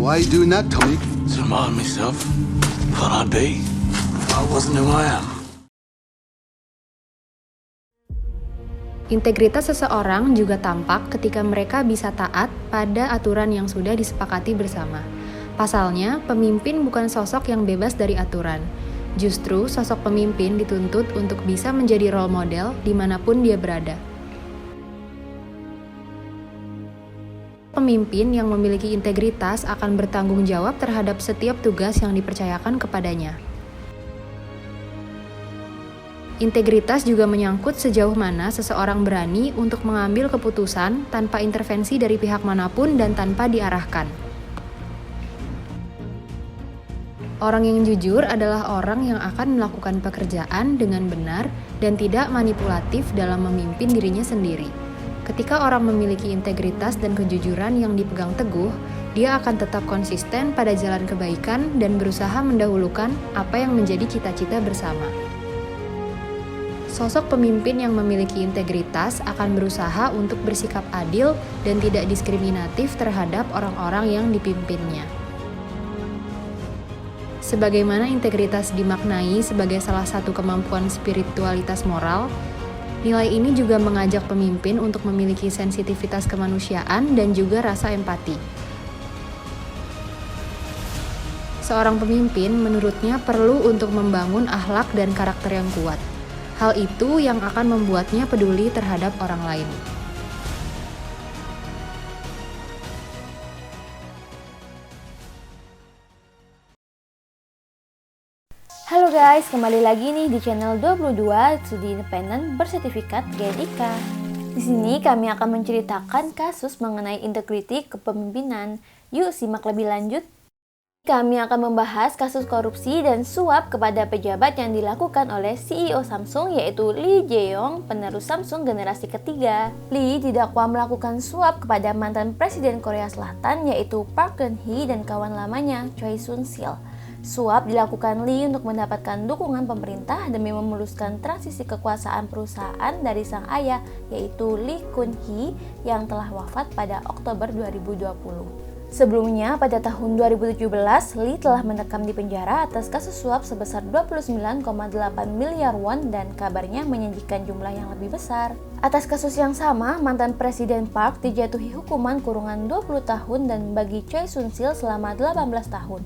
Why are you doing that, Tommy? To remind myself what I'd be if I wasn't who I am. Integritas seseorang juga tampak ketika mereka bisa taat pada aturan yang sudah disepakati bersama. Pasalnya, pemimpin bukan sosok yang bebas dari aturan. Justru, sosok pemimpin dituntut untuk bisa menjadi role model dimanapun dia berada. Pemimpin yang memiliki integritas akan bertanggung jawab terhadap setiap tugas yang dipercayakan kepadanya. Integritas juga menyangkut sejauh mana seseorang berani untuk mengambil keputusan tanpa intervensi dari pihak manapun dan tanpa diarahkan. Orang yang jujur adalah orang yang akan melakukan pekerjaan dengan benar dan tidak manipulatif dalam memimpin dirinya sendiri. Ketika orang memiliki integritas dan kejujuran yang dipegang teguh, dia akan tetap konsisten pada jalan kebaikan dan berusaha mendahulukan apa yang menjadi cita-cita bersama. Sosok pemimpin yang memiliki integritas akan berusaha untuk bersikap adil dan tidak diskriminatif terhadap orang-orang yang dipimpinnya. Sebagaimana integritas dimaknai sebagai salah satu kemampuan spiritualitas moral, nilai ini juga mengajak pemimpin untuk memiliki sensitivitas kemanusiaan dan juga rasa empati. Seorang pemimpin menurutnya perlu untuk membangun akhlak dan karakter yang kuat. Hal itu yang akan membuatnya peduli terhadap orang lain. Halo guys, kembali lagi nih di channel 22 Studi Independen bersertifikat GDK. Di sini kami akan menceritakan kasus mengenai integriti kepemimpinan. Yuk simak lebih lanjut. Kami akan membahas kasus korupsi dan suap kepada pejabat yang dilakukan oleh CEO Samsung yaitu Lee Jae-yong, penerus Samsung generasi ketiga. Lee didakwa melakukan suap kepada mantan Presiden Korea Selatan yaitu Park Geun-hye dan kawan lamanya Choi Soon-sil. Suap dilakukan Lee untuk mendapatkan dukungan pemerintah demi memuluskan transisi kekuasaan perusahaan dari sang ayah yaitu Lee Kun-hee yang telah wafat pada Oktober 2020. Sebelumnya, pada tahun 2017, Lee telah mendekam di penjara atas kasus suap sebesar 29,8 miliar won dan kabarnya menyajikan jumlah yang lebih besar. Atas kasus yang sama, mantan Presiden Park dijatuhi hukuman kurungan 20 tahun dan bagi Choi Soon-sil selama 18 tahun.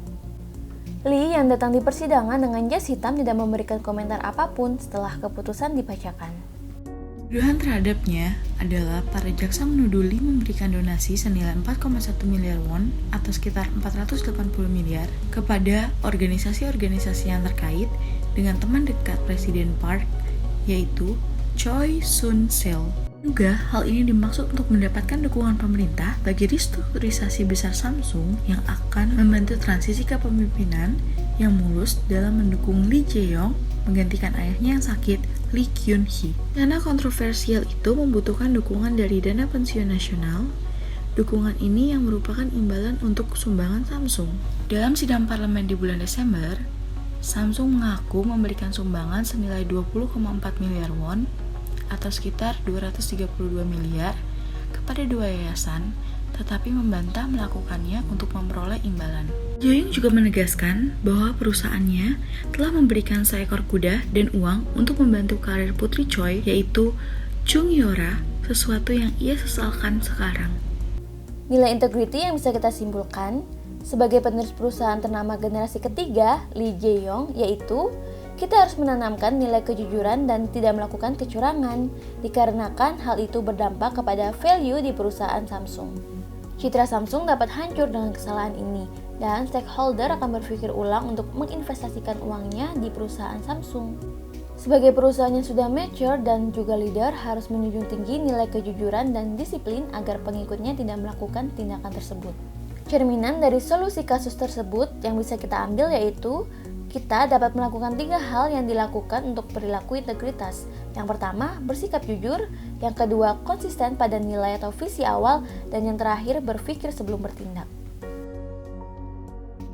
Lee yang datang di persidangan dengan jas hitam tidak memberikan komentar apapun setelah keputusan dibacakan. Tuduhan terhadapnya adalah para jaksa menuduh Lee memberikan donasi senilai 4,1 miliar won atau sekitar 480 miliar kepada organisasi-organisasi yang terkait dengan teman dekat Presiden Park, yaitu Choi Soon-sil. Juga hal ini dimaksud untuk mendapatkan dukungan pemerintah bagi restrukturisasi besar Samsung yang akan membantu transisi kepemimpinan yang mulus dalam mendukung Lee Jae-yong menggantikan ayahnya yang sakit, Lee Kyun-hee. Dana kontroversial itu membutuhkan dukungan dari dana pensiun nasional. Dukungan ini yang merupakan imbalan untuk sumbangan Samsung. Dalam sidang parlemen di bulan Desember, Samsung mengaku memberikan sumbangan senilai 20,4 miliar won atau sekitar 232 miliar kepada dua yayasan, tetapi membantah melakukannya untuk memperoleh imbalan. Jae-yong juga menegaskan bahwa perusahaannya telah memberikan seekor kuda dan uang untuk membantu karir putri Choi, yaitu Chung Yora, sesuatu yang ia sesalkan sekarang. Nilai integriti yang bisa kita simpulkan sebagai penerus perusahaan ternama generasi ketiga Lee Jae-yong yaitu kita harus menanamkan nilai kejujuran dan tidak melakukan kecurangan, dikarenakan hal itu berdampak kepada value di perusahaan Samsung. Citra Samsung dapat hancur dengan kesalahan ini, dan stakeholder akan berpikir ulang untuk menginvestasikan uangnya di perusahaan Samsung. Sebagai perusahaan yang sudah mature dan juga leader harus menjunjung tinggi nilai kejujuran dan disiplin agar pengikutnya tidak melakukan tindakan tersebut. Cerminan dari solusi kasus tersebut yang bisa kita ambil yaitu kita dapat melakukan 3 hal yang dilakukan untuk perilaku integritas. Yang pertama, bersikap jujur. Yang kedua, konsisten pada nilai atau visi awal. Dan yang terakhir, berpikir sebelum bertindak.